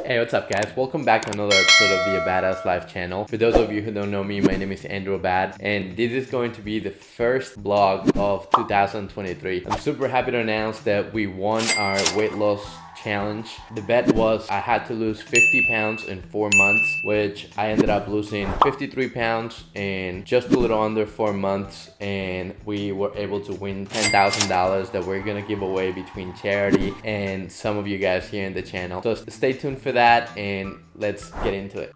Hey, what's up guys? Welcome back to another episode of the Badass Life channel. For those of you who don't know me, my name is Andrew Abad, and this is going to be the first vlog of 2023. I'm super happy to announce that we won our weight loss challenge. The bet was I had to lose 50 pounds in 4 months, which I ended up losing 53 pounds in just a little under 4 months, and we were able to win $10,000 that we're gonna give away between charity and some of you guys here in the channel. So stay tuned for that and let's get into it.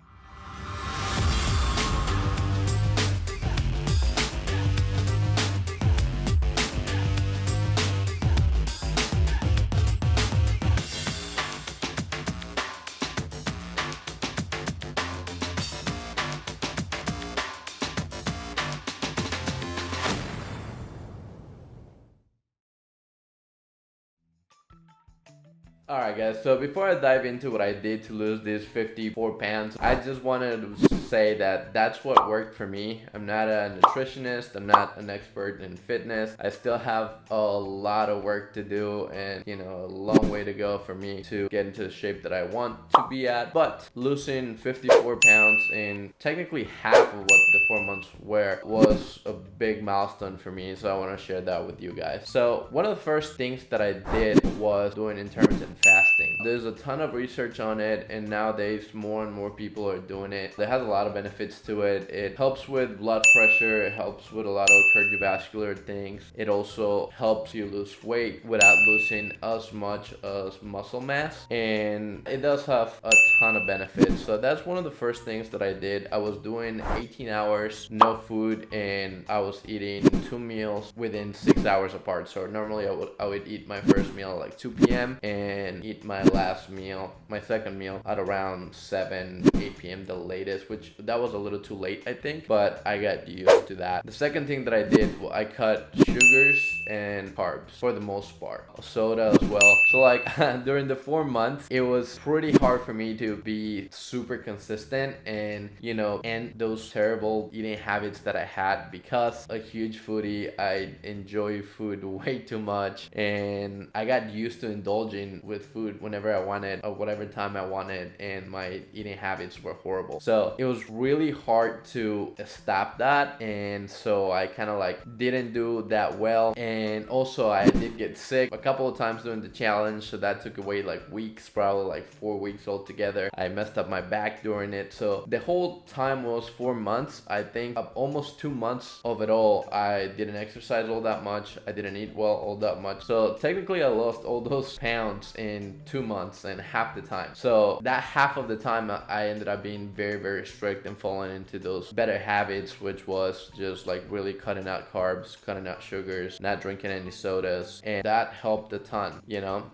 Alright guys, so before I dive into what I did to lose these 54 pounds, I just wanted to say that that's what worked for me. I'm not a nutritionist, I'm not an expert in fitness. I still have a lot of work to do and a long way to go for me to get into the shape that I want to be at. But losing 54 pounds in technically half of what the 4 months were was a big milestone for me, so I want to share that with you guys. So one of the first things that I did was doing intermittent fasting. There's a ton of research on it, and nowadays more and more people are doing it. It has a lot of benefits to it. It helps with blood pressure, it helps with a lot of cardiovascular things. It also helps you lose weight without losing as much as muscle mass, and it does have a ton of benefits. So that's one of the first things that I did. I was doing 18 hours no food, and I was eating 2 meals within 6 hours apart. So normally I would eat my first meal at like 2 p.m. and eat my last meal, my second meal, at around 8 p.m. the latest, which that was a little too late I think, but I got used to that. The second thing that I did, well, I cut sugars and carbs for the most part, soda as well. So like during the 4 months it was pretty hard for me to be super consistent and end those terrible eating habits that I had. Because a huge foodie, I enjoy food way too much, and I got used to indulging with food whenever I wanted or whatever time I wanted, and my eating habits were horrible. So it was really hard to stop that, and so I kind of like didn't do that well. And also I did get sick a couple of times during the challenge, so that took away like weeks, probably like 4 weeks altogether. I messed up my back during it. So the whole time was 4 months. I think almost 2 months of it all, I didn't exercise all that much, I didn't eat well all that much. So technically I lost all those pounds in 2 months and half the time. So that half of the time I ended up being very strict and falling into those better habits, which was just like really cutting out carbs, cutting out sugars, not drinking any sodas, and that helped a ton.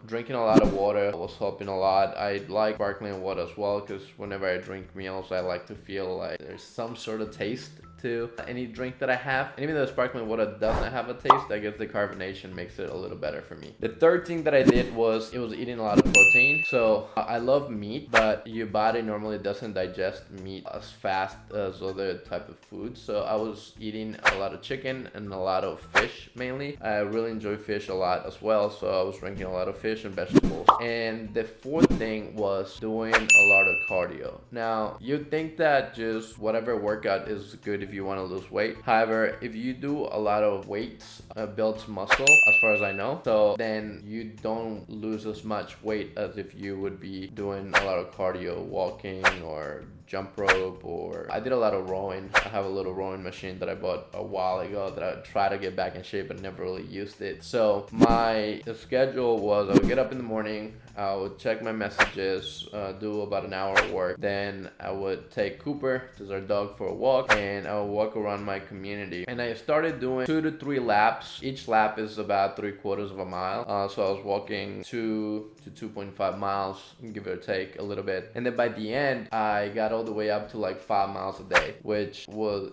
Drinking a lot of water was helping a lot. I like sparkling water as well, because whenever I drink meals I like to feel like there's some sort of taste to any drink that I have. And even though sparkling water doesn't have a taste, I guess the carbonation makes it a little better for me. The third thing that I did was eating a lot of protein. So I love meat, but your body normally doesn't digest meat as fast as other type of foods. So I was eating a lot of chicken and a lot of fish mainly. I really enjoy fish a lot as well, so I was drinking a lot of fish and vegetables. And the fourth thing was doing a lot of cardio. Now you'd think that just whatever workout is good if you want to lose weight. However, if you do a lot of weights, builds muscle as far as I know, so then you don't lose as much weight as if you would be doing a lot of cardio, walking or jump rope. Or I did a lot of rowing. I have a little rowing machine that I bought a while ago that I try to get back in shape but never really used it. So my schedule was I would get up in the morning, I would check my messages, do about an hour of work, then I would take Cooper, which is our dog, for a walk, and I would walk around my community. And I started doing 2 to 3 laps. Each lap is about 3/4 of a mile. So I was walking 2 to 2.5 miles, give or take a little bit. And then by the end I got all the way up to like 5 miles a day, which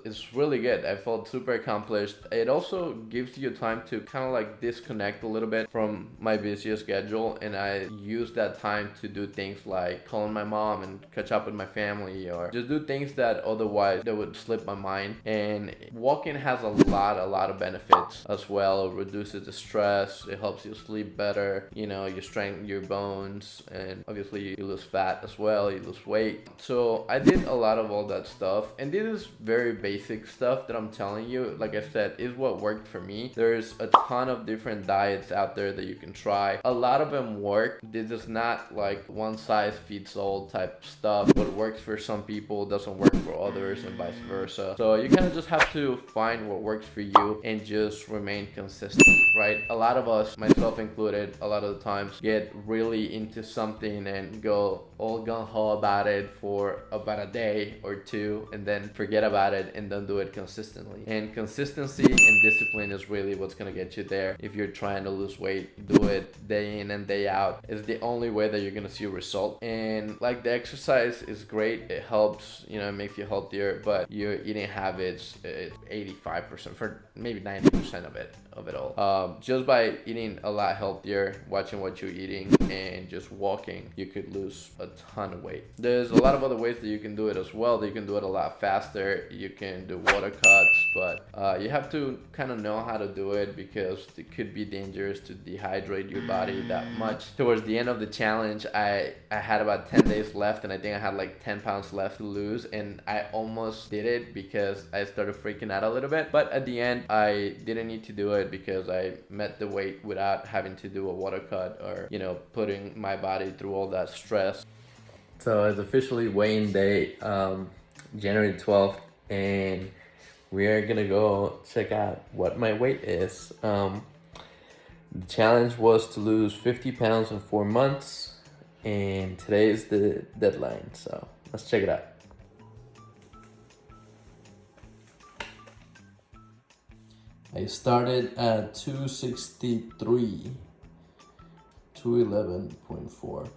is really good. I felt super accomplished. It also gives you time to kind of like disconnect a little bit from my busy schedule, and I use that time to do things like calling my mom and catch up with my family, or just do things that otherwise that would slip my mind. And walking has a lot of benefits as well. It reduces the stress, it helps you sleep better, you know, you strengthen your bones, and obviously you lose fat as well, you lose weight. So I did a lot of all that stuff, and this is very basic stuff that I'm telling you, like I said, is what worked for me. There's a ton of different diets out there that you can try. A lot of them work. This is not like one size fits all type stuff. What works for some people doesn't work for others, and vice versa. So you kind of just have to find what works for you and just remain consistent, right? A lot of us, myself included, a lot of the times get really into something and go all gung-ho about it for about a day or two and then forget about it and don't do it consistently. And consistency and discipline is really what's gonna get you there. If you're trying to lose weight, do it day in and day out. It's the only way that you're gonna see a result. And like, the exercise is great, it helps, you know, it makes you healthier, but your eating habits, it's 85% for maybe 90% of it all. Just by eating a lot healthier, watching what you're eating, and just walking, you could lose a ton of weight. There's a lot of other ways that you can do it as well. That you can do it a lot faster. You can do water cuts, but you have to kind of know how to do it, because it could be dangerous to dehydrate your body that much. Towards the end of the challenge, I had about 10 days left, and I think I had like 10 pounds left to lose, and I almost did it because I started freaking out a little bit. But at the end, I didn't need to do it because I met the weight without having to do a water cut, or, you know, putting my body through all that stress. So it's officially weigh-in day, January 12th, and we are gonna go check out what my weight is. The challenge was to lose 50 pounds in 4 months, and today is the deadline, so let's check it out. I started at 263, 211.4.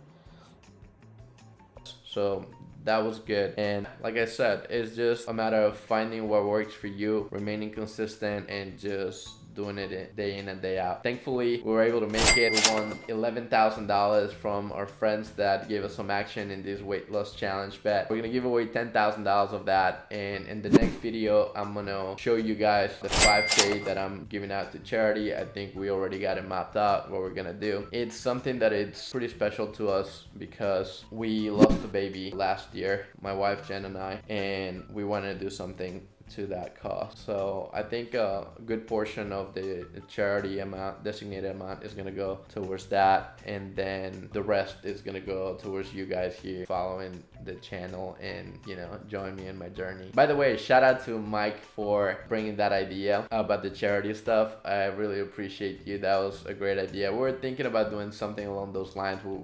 So that was good. And like I said, it's just a matter of finding what works for you, remaining consistent, and just doing it day in and day out. Thankfully, we were able to make it. We won $11,000 from our friends that gave us some action in this weight loss challenge bet. We're gonna give away $10,000 of that, and in the next video, I'm gonna show you guys the 5K that I'm giving out to charity. I think we already got it mapped out what we're gonna do. It's something that it's pretty special to us because we lost a baby last year, my wife Jen and I, and we wanted to do something to that cost. So I think a good portion of the charity amount, designated amount, is gonna go towards that, and then the rest is gonna go towards you guys here following the channel and, you know, join me in my journey. By the way, shout out to Mike for bringing that idea about the charity stuff. I really appreciate you. That was a great idea. We were thinking about doing something along those lines. We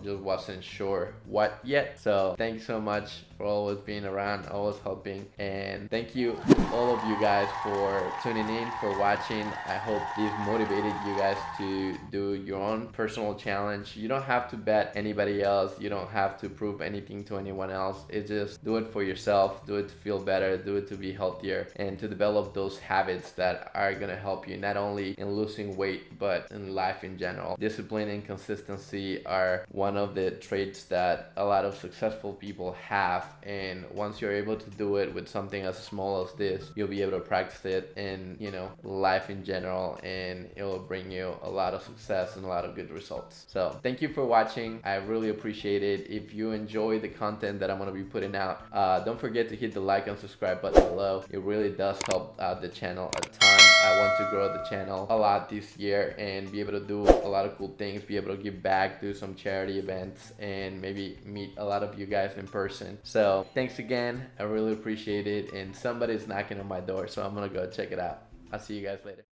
just wasn't sure what yet. So thank you so much for always being around, always helping, and thank you all of you guys for tuning in, for watching. I hope this motivated you guys to do your own personal challenge. You don't have to bet anybody else. You don't have to prove anything to anyone else. It's just do it for yourself, do it to feel better, do it to be healthier, and to develop those habits that are gonna help you not only in losing weight but in life in general. Discipline and consistency are one of the traits that a lot of successful people have, and once you're able to do it with something as small as this, you'll be able to practice it in, you know, life in general, and it will bring you a lot of success and a lot of good results. So thank you for watching. I really appreciate it. If you enjoy the content that I'm going to be putting out, don't forget to hit the like and subscribe button below. It really does help out the channel a ton. I want to grow the channel a lot this year and be able to do a lot of cool things, be able to give back, do some charity events, and maybe meet a lot of you guys in person. So thanks again. I really appreciate it, and somebody's knocking on my door, so I'm gonna go check it out. I'll see you guys later.